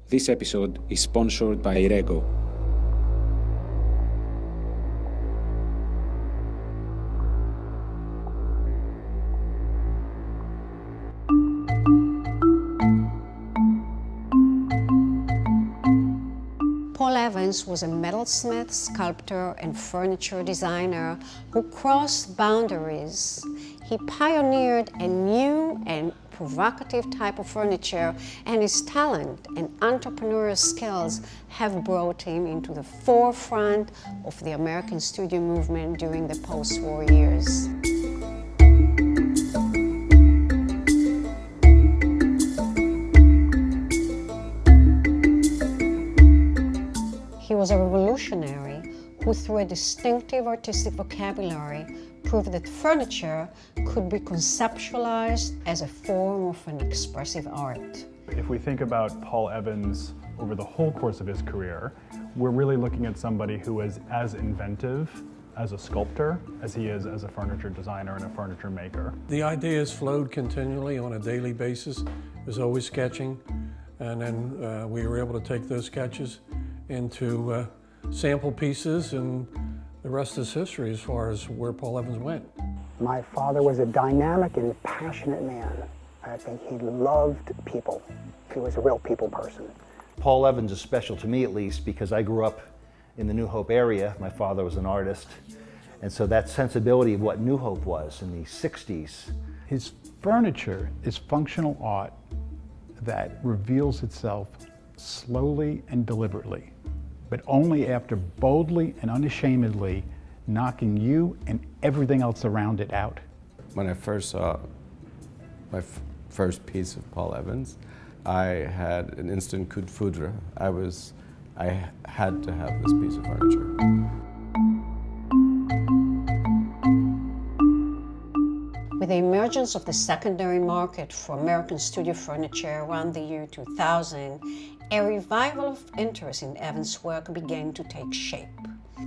This episode is sponsored by Rago. Paul Evans was a metalsmith, sculptor, and furniture designer who crossed boundaries. He pioneered a new and provocative type of furniture, and his talent and entrepreneurial skills have brought him into the forefront of the American studio movement during the post-war years. He was a revolutionary who, through a distinctive artistic vocabulary, proved that furniture could be conceptualized as a form of an expressive art. If we think about Paul Evans over the whole course of his career, we're really looking at somebody who is as inventive as a sculptor as he is as a furniture designer and a furniture maker. The ideas flowed continually on a daily basis. He was always sketching, and then we were able to take those sketches into sample pieces, and the rest is history as far as where Paul Evans went. My father was a dynamic and passionate man. I think he loved people. He was a real people person. Paul Evans is special to me, at least, because I grew up in the New Hope area. My father was an artist, and so that sensibility of what New Hope was in the 60s. His furniture is functional art that reveals itself slowly and deliberately, but only after boldly and unashamedly knocking you and everything else around it out. When I first saw my first piece of Paul Evans, I had an instant coup de foudre. I had to have this piece of furniture. With the emergence of the secondary market for American studio furniture around the year 2000, a revival of interest in Evans' work began to take shape.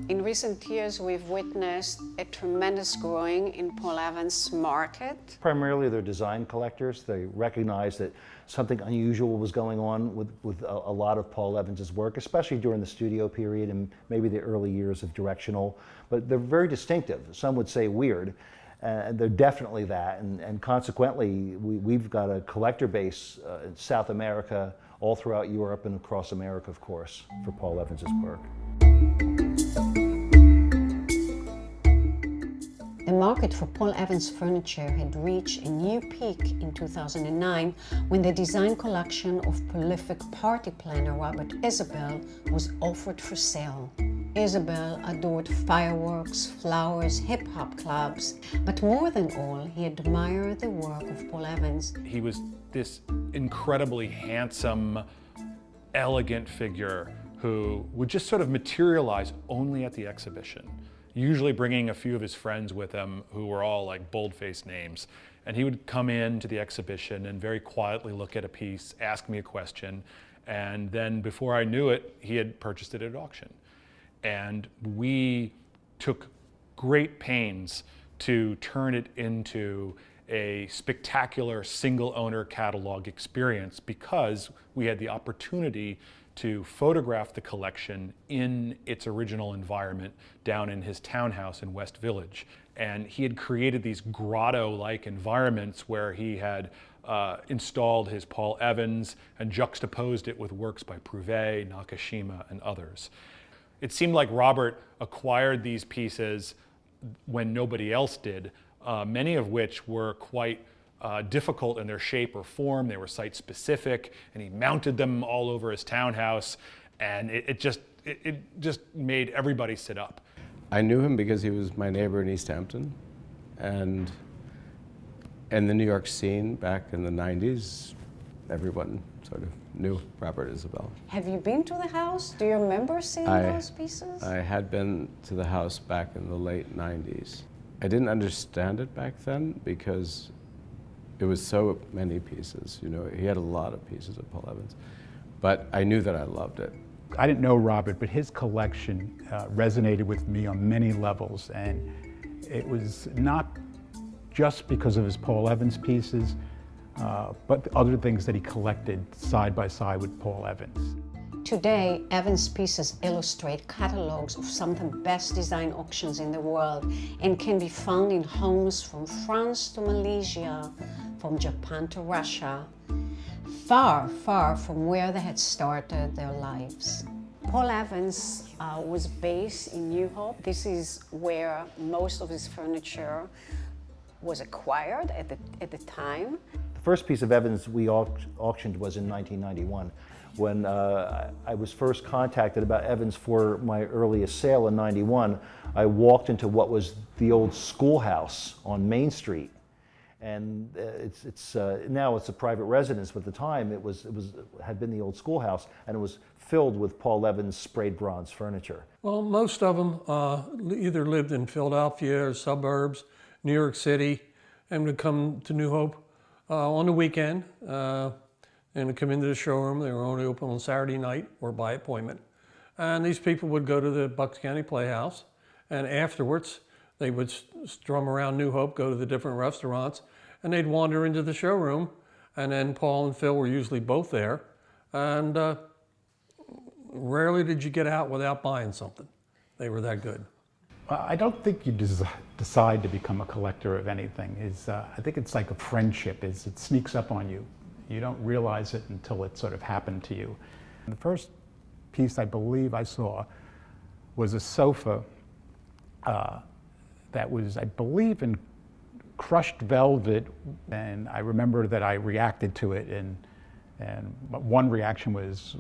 In recent years, we've witnessed a tremendous growing in Paul Evans' market. Primarily they're design collectors. They recognized that something unusual was going on with a lot of Paul Evans' work, especially during the studio period and maybe the early years of directional. But they're very distinctive. Some would say weird. And they're definitely that, and consequently, we've got a collector base in South America, all throughout Europe, and across America, of course, for Paul Evans' work. The market for Paul Evans furniture had reached a new peak in 2009 when the design collection of prolific party planner Robert Isabelle was offered for sale. Isabelle adored fireworks, flowers, hip-hop clubs, but more than all, he admired the work of Paul Evans. He was this incredibly handsome, elegant figure who would just sort of materialize only at the exhibition, usually bringing a few of his friends with him who were all like bold-faced names. And he would come in to the exhibition and very quietly look at a piece, ask me a question, and then before I knew it, he had purchased it at auction. And we took great pains to turn it into a spectacular single owner catalog experience because we had the opportunity to photograph the collection in its original environment down in his townhouse in West Village. And he had created these grotto-like environments where he had installed his Paul Evans and juxtaposed it with works by Prouvé, Nakashima, and others. It seemed like Robert acquired these pieces when nobody else did, many of which were quite difficult in their shape or form. They were site-specific, and he mounted them all over his townhouse, and it just made everybody sit up. I knew him because he was my neighbor in East Hampton, and in the New York scene back in the 90s, everyone sort of knew Robert Isabelle. Have you been to the house? Do you remember seeing those pieces? I had been to the house back in the late 90s. I didn't understand it back then because it was so many pieces. You know, he had a lot of pieces of Paul Evans, but I knew that I loved it. I didn't know Robert, but his collection resonated with me on many levels, and it was not just because of his Paul Evans pieces, but other things that he collected side by side with Paul Evans. Today, Evans' pieces illustrate catalogues of some of the best design auctions in the world and can be found in homes from France to Malaysia, from Japan to Russia, far, far from where they had started their lives. Paul Evans was based in New Hope. This is where most of his furniture was acquired at the time. The first piece of Evans we auctioned was in 1991. When I was first contacted about Evans for my earliest sale in 91, I walked into what was the old schoolhouse on Main Street. And now it's a private residence, but at the time it had been the old schoolhouse, and it was filled with Paul Evans sprayed bronze furniture. Well, most of them either lived in Philadelphia or suburbs, New York City, and would come to New Hope on the weekend and would come into the showroom. They were only open on Saturday night or by appointment. And these people would go to the Bucks County Playhouse, and afterwards they would strum around New Hope, go to the different restaurants, and they'd wander into the showroom, and then Paul and Phil were usually both there, and rarely did you get out without buying something. They were that good. I don't think you decide to become a collector of anything. I think it's like a friendship. It sneaks up on you. You don't realize it until it sort of happened to you. The first piece I believe I saw was a sofa that was, I believe, in crushed velvet, and I remember that I reacted to it, and one reaction was,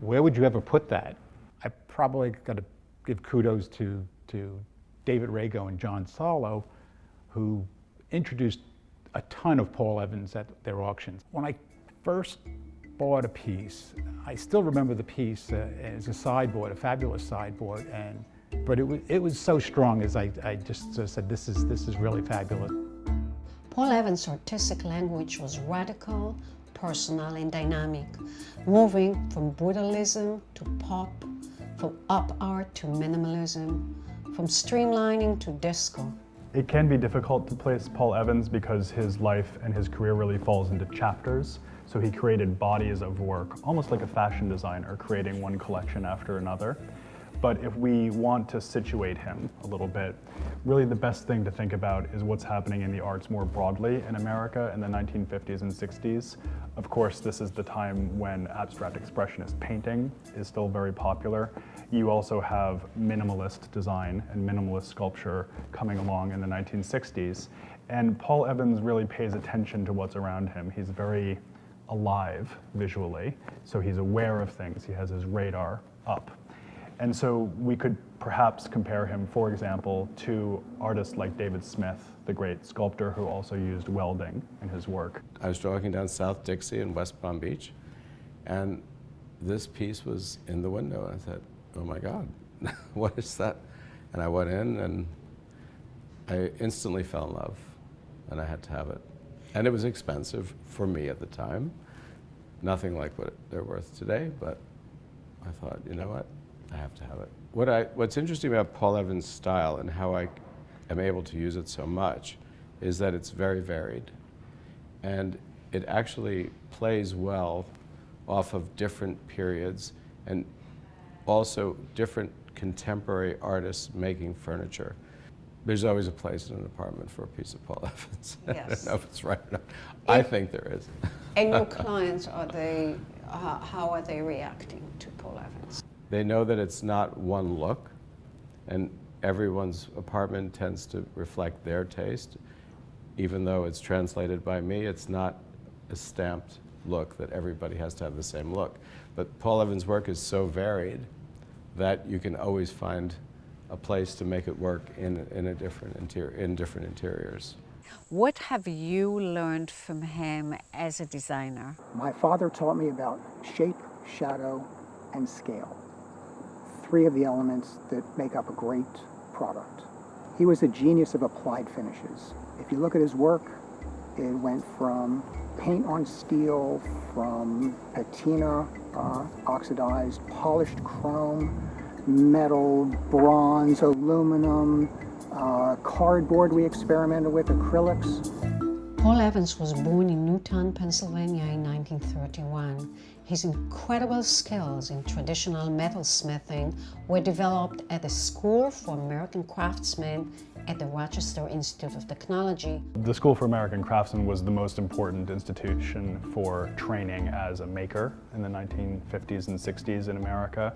where would you ever put that? I probably got to give kudos to David Rago and John Solo, who introduced a ton of Paul Evans at their auctions. When I first bought a piece, I still remember the piece as a sideboard, a fabulous sideboard, but it was so strong as I just said, this is really fabulous. Paul Evans' artistic language was radical, personal, and dynamic, moving from brutalism to pop, from op art to minimalism, from streamlining to disco. It can be difficult to place Paul Evans because his life and his career really falls into chapters. So he created bodies of work, almost like a fashion designer, creating one collection after another. But if we want to situate him a little bit, really the best thing to think about is what's happening in the arts more broadly in America in the 1950s and 60s. Of course, this is the time when abstract expressionist painting is still very popular. You also have minimalist design and minimalist sculpture coming along in the 1960s. And Paul Evans really pays attention to what's around him. He's very alive visually, so he's aware of things. He has his radar up. And so we could perhaps compare him, for example, to artists like David Smith, the great sculptor who also used welding in his work. I was walking down South Dixie in West Palm Beach, and this piece was in the window. And I thought, oh my God, what is that? And I went in and I instantly fell in love, and I had to have it. And it was expensive for me at the time. Nothing like what they're worth today, but I thought, you know what? I have to have it. What's interesting about Paul Evans' style and how I am able to use it so much is that it's very varied. And it actually plays well off of different periods and also different contemporary artists making furniture. There's always a place in an apartment for a piece of Paul Evans. Yes. I don't know if it's right or not. I think there is. And your clients, how are they reacting to Paul Evans? They know that it's not one look, and everyone's apartment tends to reflect their taste. Even though it's translated by me, it's not a stamped look that everybody has to have the same look. But Paul Evans' work is so varied that you can always find a place to make it work in different interiors. What have you learned from him as a designer? My father taught me about shape, shadow, and scale. Three of the elements that make up a great product. He was a genius of applied finishes. If you look at his work, it went from paint on steel, from patina, oxidized, polished chrome, metal, bronze, aluminum, cardboard we experimented with, acrylics. Paul Evans was born in Newtown, Pennsylvania in 1931. His incredible skills in traditional metalsmithing were developed at the School for American Craftsmen at the Rochester Institute of Technology. The School for American Craftsmen was the most important institution for training as a maker in the 1950s and 60s in America.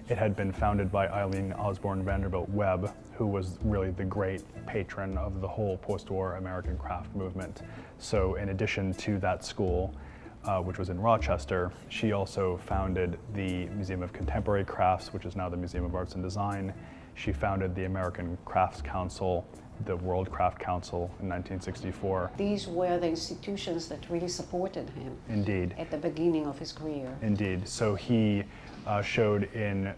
It had been founded by Eileen Osborne Vanderbilt Webb, who was really the great patron of the whole post-war American craft movement. So in addition to that school, which was in Rochester, she also founded the Museum of Contemporary Crafts, which is now the Museum of Arts and Design. She founded the American Crafts Council, the World Craft Council in 1964. These were the institutions that really supported him. Indeed. At the beginning of his career. Indeed. So he showed in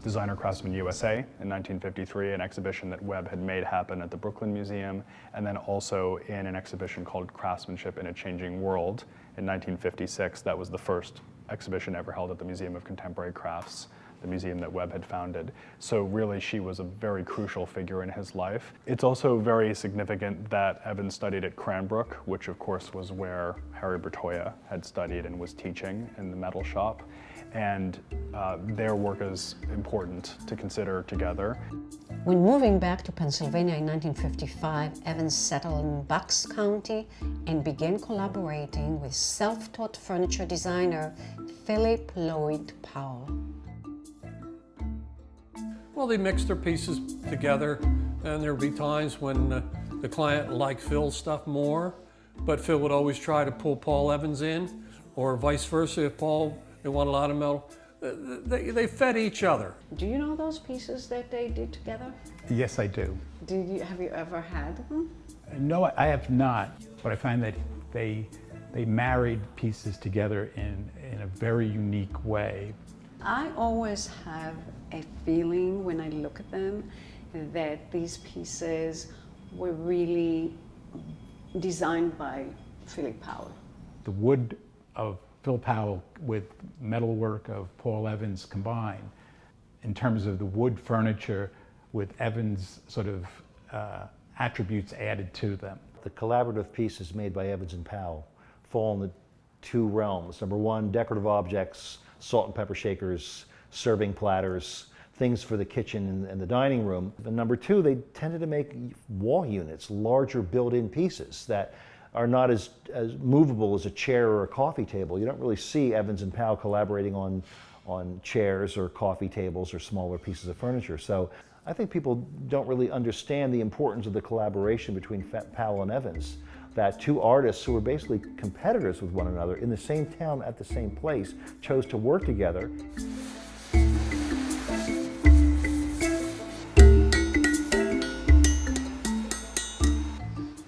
Designer Craftsman USA in 1953, an exhibition that Webb had made happen at the Brooklyn Museum, and then also in an exhibition called Craftsmanship in a Changing World in 1956. That was the first exhibition ever held at the Museum of Contemporary Crafts, the museum that Webb had founded. So really she was a very crucial figure in his life. It's also very significant that Evans studied at Cranbrook, which of course was where Harry Bertoia had studied and was teaching in the metal shop. And their work is important to consider together. When moving back to Pennsylvania in 1955, Evans settled in Bucks County and began collaborating with self-taught furniture designer Philip Lloyd Powell. Well, they mixed their pieces together, and there would be times when the client liked Phil's stuff more, but Phil would always try to pull Paul Evans in, or vice versa. If Paul, they want a lot of metal, they fed each other. Do you know those pieces that they did together? Yes, I do. Have you ever had them? No, I have not, but I find that they married pieces together in a very unique way. I always have a feeling when I look at them that these pieces were really designed by Philip Powell. The wood of Phil Powell with metalwork of Paul Evans combined, in terms of the wood furniture with Evans' sort of attributes added to them. The collaborative pieces made by Evans and Powell fall in the two realms. Number one, decorative objects, salt and pepper shakers, serving platters, things for the kitchen and the dining room. And number two, they tended to make wall units, larger built-in pieces that are not as movable as a chair or a coffee table. You don't really see Evans and Powell collaborating on chairs or coffee tables or smaller pieces of furniture. So I think people don't really understand the importance of the collaboration between Powell and Evans, that two artists who were basically competitors with one another in the same town at the same place chose to work together.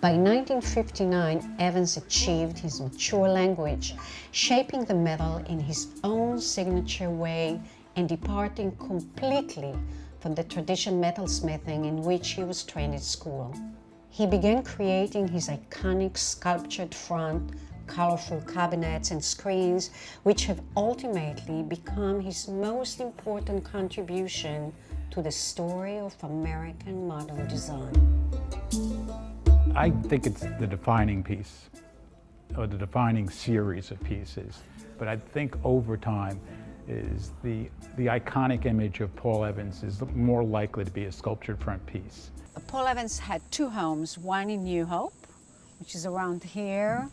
By 1959, Evans achieved his mature language, shaping the metal in his own signature way and departing completely from the traditional metalsmithing in which he was trained at school. He began creating his iconic sculptured front, colorful cabinets and screens, which have ultimately become his most important contribution to the story of American modern design. I think it's the defining piece, or the defining series of pieces. But I think over time is the iconic image of Paul Evans is more likely to be a sculptured front piece. Paul Evans had two homes, one in New Hope, which is around here,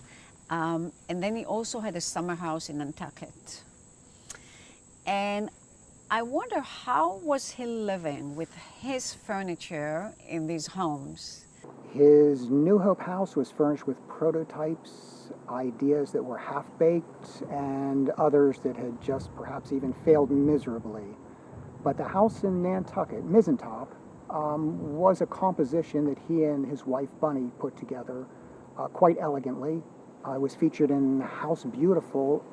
and then he also had a summer house in Nantucket. And I wonder, how was he living with his furniture in these homes? His New Hope house was furnished with prototypes, ideas that were half-baked, and others that had just perhaps even failed miserably. But the house in Nantucket, Mizentop, was a composition that he and his wife Bunny put together quite elegantly. It was featured in House Beautiful,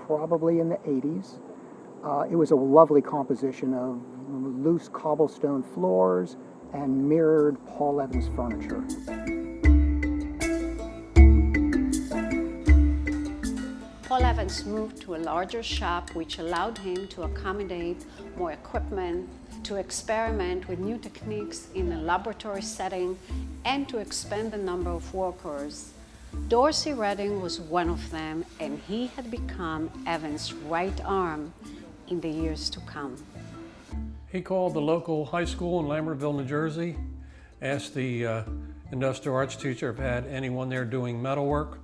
probably in the 80s. It was a lovely composition of loose cobblestone floors and mirrored Paul Evans furniture. Paul Evans moved to a larger shop, which allowed him to accommodate more equipment, to experiment with new techniques in a laboratory setting, and to expand the number of workers. Dorsey Reading was one of them, and he had become Evans' right arm in the years to come. He called the local high school in Lambertville, New Jersey, asked the industrial arts teacher if had anyone there doing metalwork.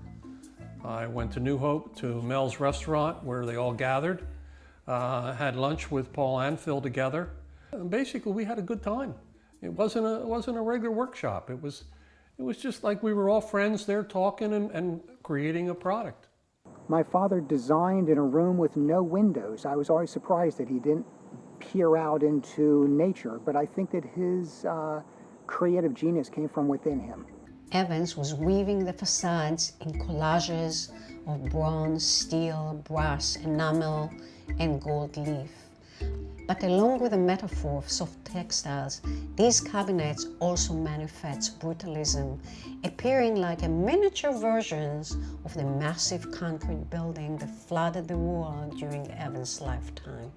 I went to New Hope to Mel's restaurant where they all gathered, had lunch with Paul and Phil together. And basically, we had a good time. It wasn't a regular workshop. It was just like we were all friends there talking and creating a product. My father designed in a room with no windows. I was always surprised that he didn't peer out into nature, but I think that his creative genius came from within him. Evans was weaving the facades in collages of bronze, steel, brass, enamel, and gold leaf. But along with the metaphor of soft textiles, these cabinets also manifest brutalism, appearing like a miniature versions of the massive concrete building that flooded the world during Evans' lifetime.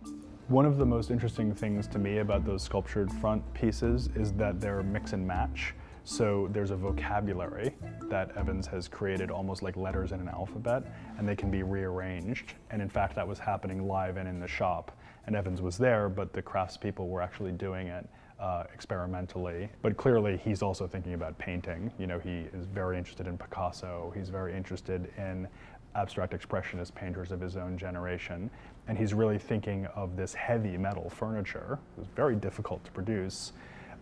One of the most interesting things to me about those sculptured front pieces is that they're mix and match. So there's a vocabulary that Evans has created almost like letters in an alphabet, and they can be rearranged. And in fact, that was happening live and in the shop. And Evans was there, but the craftspeople were actually doing it experimentally. But clearly, he's also thinking about painting. You know, he is very interested in Picasso. He's very interested in abstract expressionist painters of his own generation. And he's really thinking of this heavy metal furniture. It was very difficult to produce,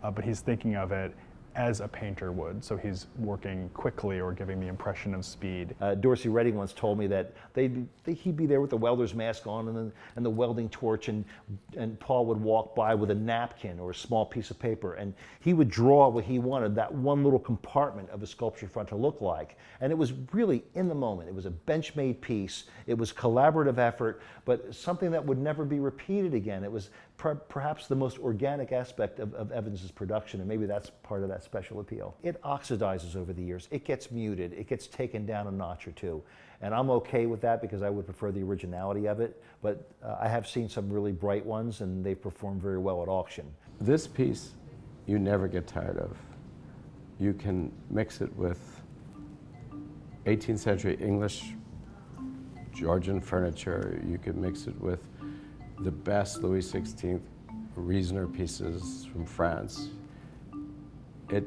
but he's thinking of it as a painter would. So he's working quickly or giving the impression of speed. Dorsey Reading once told me that he'd be there with the welder's mask on and the welding torch, and Paul would walk by with a napkin or a small piece of paper, and he would draw what he wanted that one little compartment of a sculpture front to look like. And it was really in the moment. It was a bench-made piece. It was collaborative effort, but something that would never be repeated again. It was perhaps the most organic aspect of Evans's production, and maybe that's part of that special appeal. It oxidizes over the years. It gets muted. It gets taken down a notch or two. And I'm okay with that because I would prefer the originality of it. But I have seen some really bright ones, and they perform very well at auction. This piece, you never get tired of. You can mix it with 18th century English Georgian furniture. You can mix it with the best Louis XVI Reasoner pieces from France. It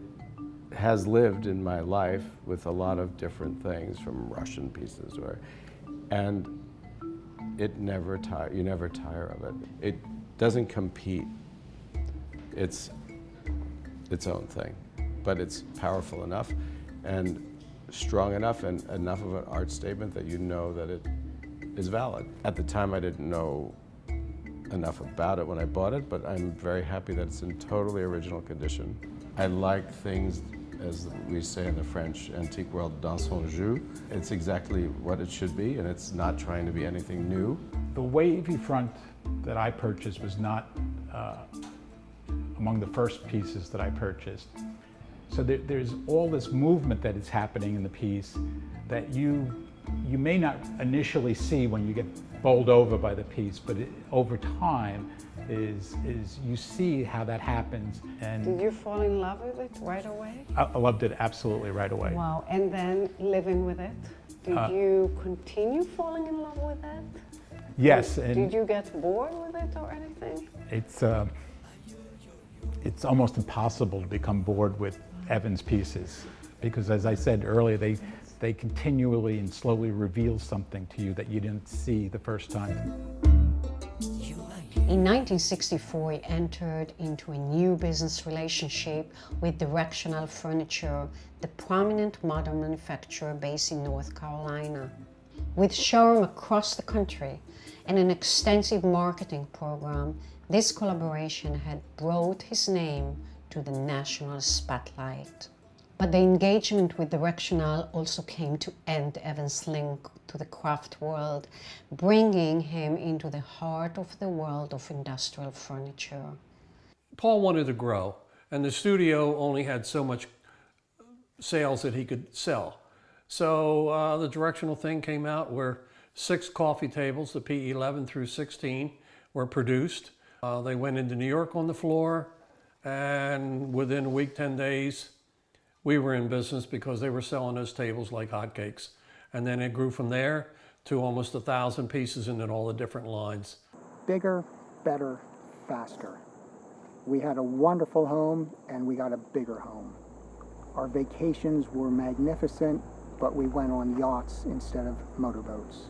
has lived in my life with a lot of different things, from Russian pieces, and it never you never tire of it. It doesn't compete. It's its own thing, but it's powerful enough and strong enough and enough of an art statement that you know that it is valid. At the time, I didn't know enough about it when I bought it, but I'm very happy that it's in totally original condition. I like things, as we say in the French antique world, dans son jus. It's exactly what it should be, and it's not trying to be anything new. The wavy front that I purchased was not among the first pieces that I purchased. So there's all this movement that is happening in the piece that you may not initially see when you get bowled over by the piece, but over time is you see how that happens. And did you fall in love with it right away? I loved it absolutely right away. Wow, and then living with it, did you continue falling in love with it? Yes. Did you get bored with it or anything? It's almost impossible to become bored with Evans pieces, because as I said earlier, they continually and slowly reveal something to you that you didn't see the first time. In 1964, he entered into a new business relationship with Directional Furniture, the prominent modern manufacturer based in North Carolina. With showroom across the country and an extensive marketing program, this collaboration had brought his name to the national spotlight. But the engagement with Directional also came to end Evans' link to the craft world, bringing him into the heart of the world of industrial furniture. Paul wanted to grow, and the studio only had so much sales that he could sell. So the Directional thing came out where 6 coffee tables, the P11 through 16, were produced. They went into New York on the floor, and within a week, 10 days, we were in business because they were selling those tables like hotcakes. And then it grew from there to almost 1,000 pieces and in all the different lines. Bigger, better, faster. We had a wonderful home and we got a bigger home. Our vacations were magnificent, but we went on yachts instead of motorboats.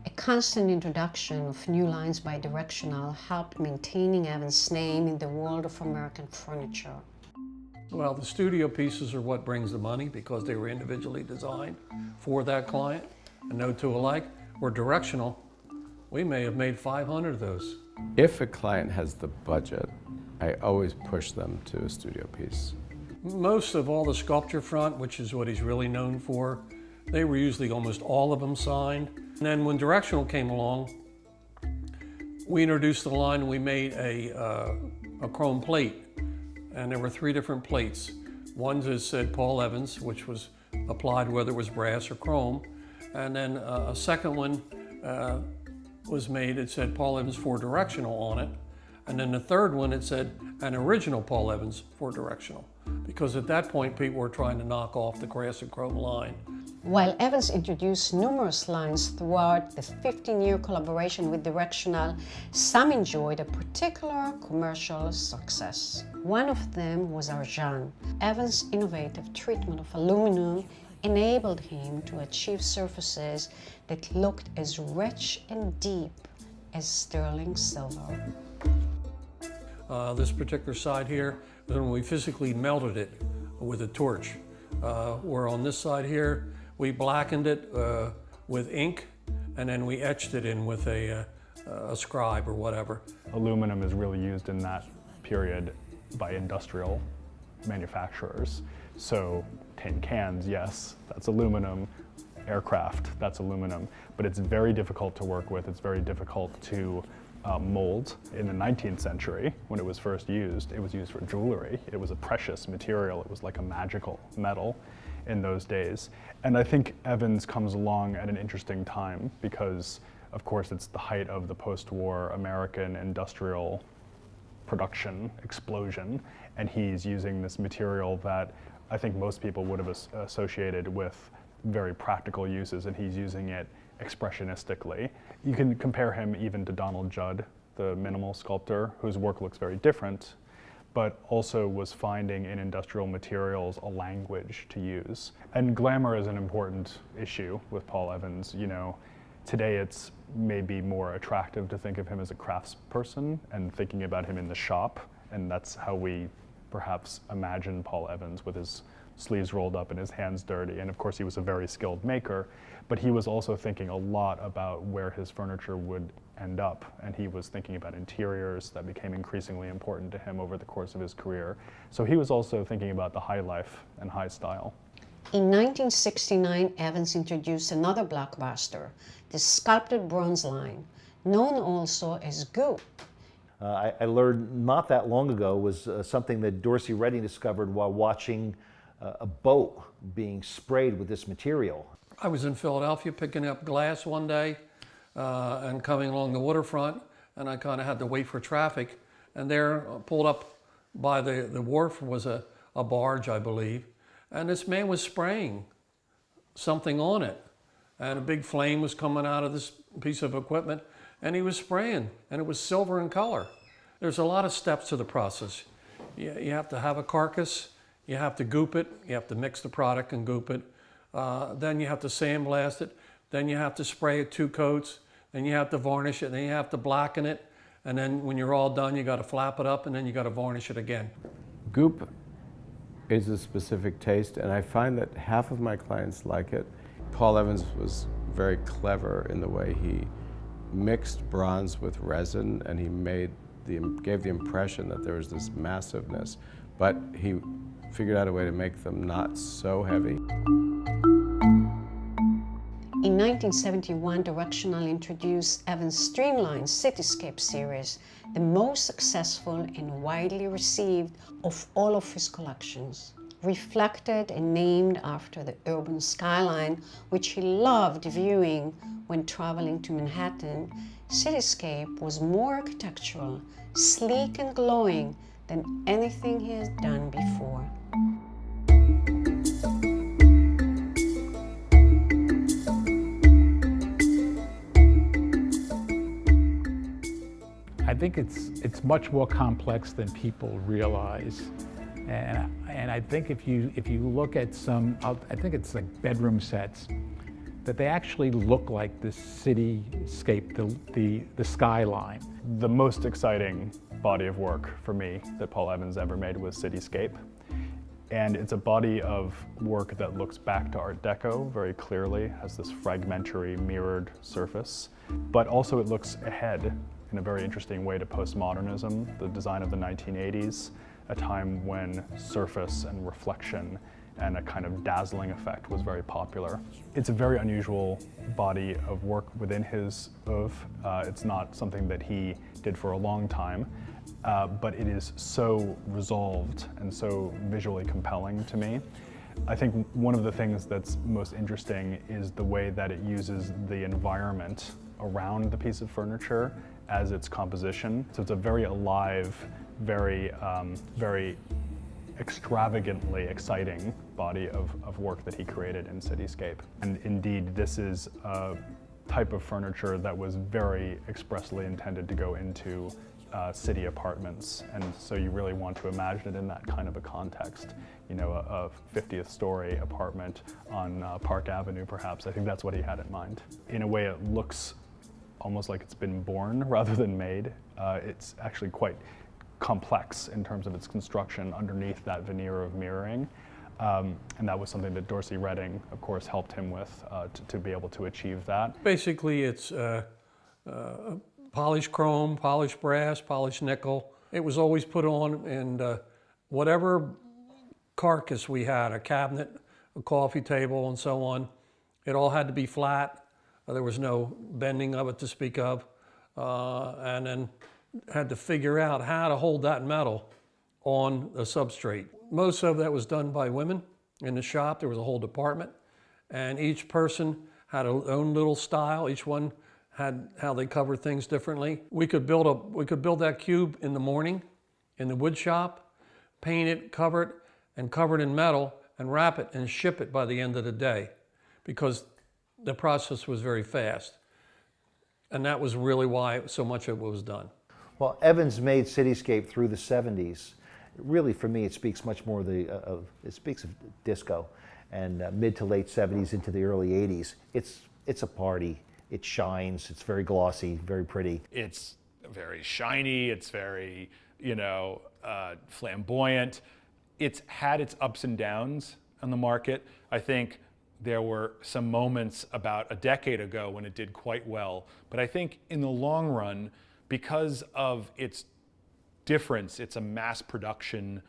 A constant introduction of new lines by Directional helped maintaining Evans' name in the world of American furniture. Well, the studio pieces are what brings the money because they were individually designed for that client and no two alike. We're Directional. We may have made 500 of those. If a client has the budget, I always push them to a studio piece. Most of all the sculpture front, which is what he's really known for, they were usually almost all of them signed. And then when Directional came along, we introduced the line and we made a chrome plate. And there were 3 different plates. One just said Paul Evans, which was applied whether it was brass or chrome. And then a second one was made, it said Paul Evans for Directional on it. And then the third one, it said an original Paul Evans for Directional. Because at that point, people were trying to knock off the brass and chrome line. While Evans introduced numerous lines throughout the 15-year collaboration with Directional, some enjoyed a particular commercial success. One of them was Argent. Evans' innovative treatment of aluminum enabled him to achieve surfaces that looked as rich and deep as sterling silver. This particular side here, when we physically melted it with a torch. Where on this side here, we blackened it with ink, and then we etched it in with a scribe or whatever. Aluminum is really used in that period by industrial manufacturers. So tin cans, yes, that's aluminum. Aircraft, that's aluminum. But it's very difficult to work with. It's very difficult to mold. In the 19th century, when it was first used, it was used for jewelry. It was a precious material. It was like a magical metal in those days. And I think Evans comes along at an interesting time because, of course, it's the height of the post-war American industrial production explosion, and he's using this material that I think most people would have associated with very practical uses, and he's using it expressionistically. You can compare him even to Donald Judd, the minimal sculptor, whose work looks very different, but also was finding in industrial materials a language to use. And glamour is an important issue with Paul Evans. You know, today it's maybe more attractive to think of him as a craftsperson and thinking about him in the shop, and that's how we perhaps imagine Paul Evans with his sleeves rolled up and his hands dirty. And of course he was a very skilled maker, but he was also thinking a lot about where his furniture would end up. And he was thinking about interiors that became increasingly important to him over the course of his career. So he was also thinking about the high life and high style. In 1969, Evans introduced another blockbuster, the sculpted bronze line, known also as Goop. I learned not that long ago was something that Dorsey Reading discovered while watching a boat being sprayed with this material. I was in Philadelphia picking up glass one day and coming along the waterfront, and I kind of had to wait for traffic. And there, pulled up by the wharf was a barge, I believe, and this man was spraying something on it. And a big flame was coming out of this piece of equipment, and he was spraying, and it was silver in color. There's a lot of steps to the process. You have to have a carcass, you have to goop it, you have to mix the product and goop it, then you have to sandblast it, then you have to spray it 2 coats, then you have to varnish it, then you have to blacken it, and then when you're all done, you got to flap it up, and then you got to varnish it again. Goop is a specific taste, and I find that half of my clients like it. Paul Evans was very clever in the way he mixed bronze with resin, and he gave the impression that there was this massiveness, but he figured out a way to make them not so heavy. In 1971, Directional introduced Evans' Streamlining Cityscape series, the most successful and widely received of all of his collections. Reflected and named after the urban skyline, which he loved viewing when traveling to Manhattan, Cityscape was more architectural, sleek and glowing than than anything he has done before. I think it's much more complex than people realize, and I think if you look at some, I think it's like bedroom sets, that they actually look like the cityscape, the skyline. The most exciting body of work for me that Paul Evans ever made was Cityscape. And it's a body of work that looks back to Art Deco very clearly, has this fragmentary mirrored surface, but also it looks ahead in a very interesting way to postmodernism, the design of the 1980s, a time when surface and reflection and a kind of dazzling effect was very popular. It's a very unusual body of work within his oeuvre. It's not something that he did for a long time, but it is so resolved and so visually compelling to me. I think one of the things that's most interesting is the way that it uses the environment around the piece of furniture as its composition. So it's a very alive, very extravagantly exciting body of work that he created in Cityscape. And indeed, this is a type of furniture that was very expressly intended to go into city apartments. And so you really want to imagine it in that kind of a context. You know, a 50th story apartment on Park Avenue, perhaps. I think that's what he had in mind. In a way, it looks almost like it's been born rather than made. It's actually quite complex in terms of its construction underneath that veneer of mirroring. And that was something that Dorsey Reading, of course, helped him with to be able to achieve that. Basically, it's polished chrome, polished brass, polished nickel. It was always put on, and whatever carcass we had, a cabinet, a coffee table, and so on, it all had to be flat. There was no bending of it to speak of, and then had to figure out how to hold that metal on a substrate. Most of that was done by women in the shop. There was a whole department, and each person had their own little style. Each one had how they covered things differently. We could build that cube in the morning in the wood shop, paint it, cover it, and cover it in metal, and wrap it and ship it by the end of the day, because the process was very fast. And that was really why so much of it was done. Well, Evans made Cityscape through the 70s. Really, for me, it speaks much more it speaks of disco, and mid to late 70s into the early 80s. It's a party. It shines. It's very glossy, very pretty. It's very shiny. It's very, flamboyant. It's had its ups and downs on the market. I think there were some moments about a decade ago when it did quite well. But I think in the long run, because of its difference, it's a mass production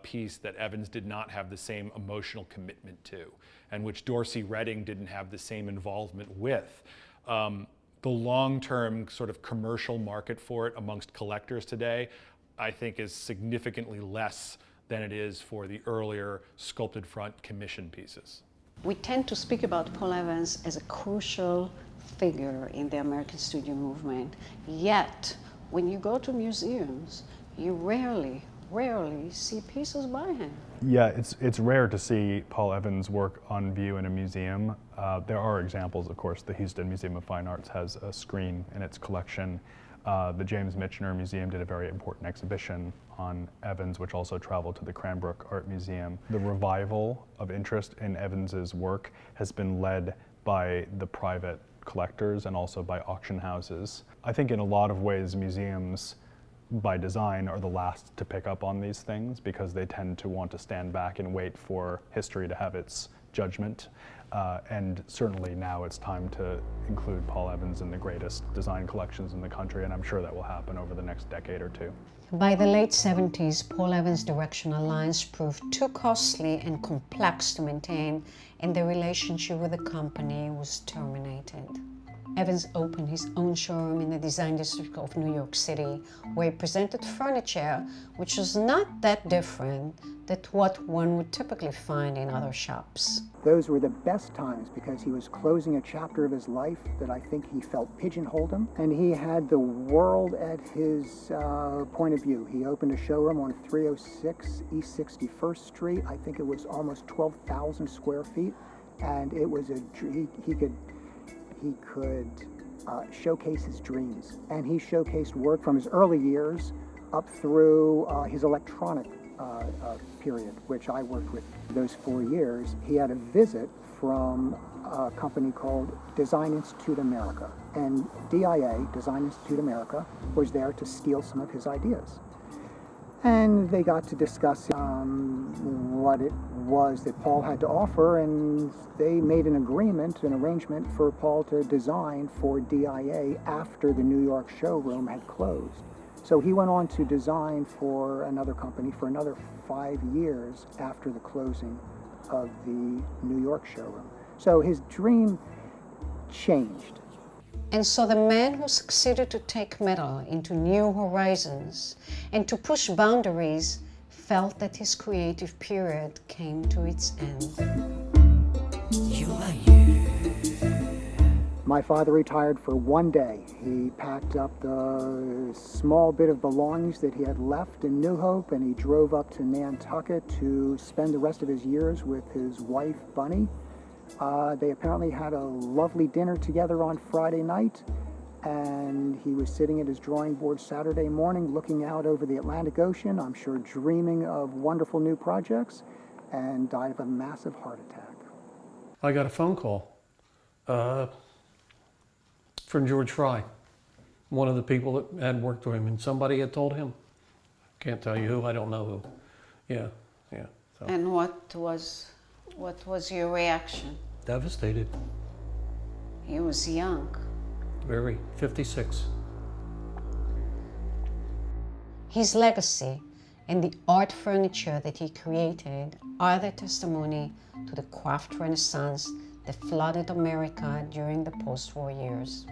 piece that Evans did not have the same emotional commitment to, and which Dorsey Reading didn't have the same involvement with. The long-term sort of commercial market for it amongst collectors today, I think, is significantly less than it is for the earlier sculpted front commission pieces. We tend to speak about Paul Evans as a crucial figure in the American studio movement. Yet, when you go to museums, you rarely see pieces by him. Yeah, it's rare to see Paul Evans' work on view in a museum. There are examples, of course. The Houston Museum of Fine Arts has a screen in its collection. The James Michener Museum did a very important exhibition on Evans, which also traveled to the Cranbrook Art Museum. The revival of interest in Evans's work has been led by the private collectors and also by auction houses. I think in a lot of ways museums, by design, are the last to pick up on these things because they tend to want to stand back and wait for history to have its judgment. And certainly now it's time to include Paul Evans in the greatest design collections in the country, and I'm sure that will happen over the next decade or two. By the late 70s, Paul Evans' directional lines proved too costly and complex to maintain, and the relationship with the company was terminated. Evans opened his own showroom in the design district of New York City, where he presented furniture which was not that different than what one would typically find in other shops. Those were the best times because he was closing a chapter of his life that I think he felt pigeonholed him, and he had the world at his point of view. He opened a showroom on 306 East 61st Street. I think it was almost 12,000 square feet, and it was he could showcase his dreams, and he showcased work from his early years up through his electronic period, which I worked with those 4 years. He had a visit from a company called Design Institute America, and DIA, Design Institute America, was there to steal some of his ideas. And they got to discuss what it was that Paul had to offer, and they made an arrangement for Paul to design for DIA after the New York showroom had closed. So he went on to design for another company for another 5 years after the closing of the New York showroom. So his dream changed. And so the man who succeeded to take metal into new horizons and to push boundaries felt that his creative period came to its end. My father retired for one day. He packed up the small bit of belongings that he had left in New Hope, and he drove up to Nantucket to spend the rest of his years with his wife, Bunny. They apparently had a lovely dinner together on Friday night, and he was sitting at his drawing board Saturday morning looking out over the Atlantic Ocean, I'm sure dreaming of wonderful new projects, and died of a massive heart attack. I got a phone call from George Fry, one of the people that had worked with him, and somebody had told him. Can't tell you who, I don't know who. Yeah. So. And what was your reaction? Devastated. He was young. Very, 56. His legacy and the art furniture that he created are the testimony to the craft renaissance that flooded America during the post-war years.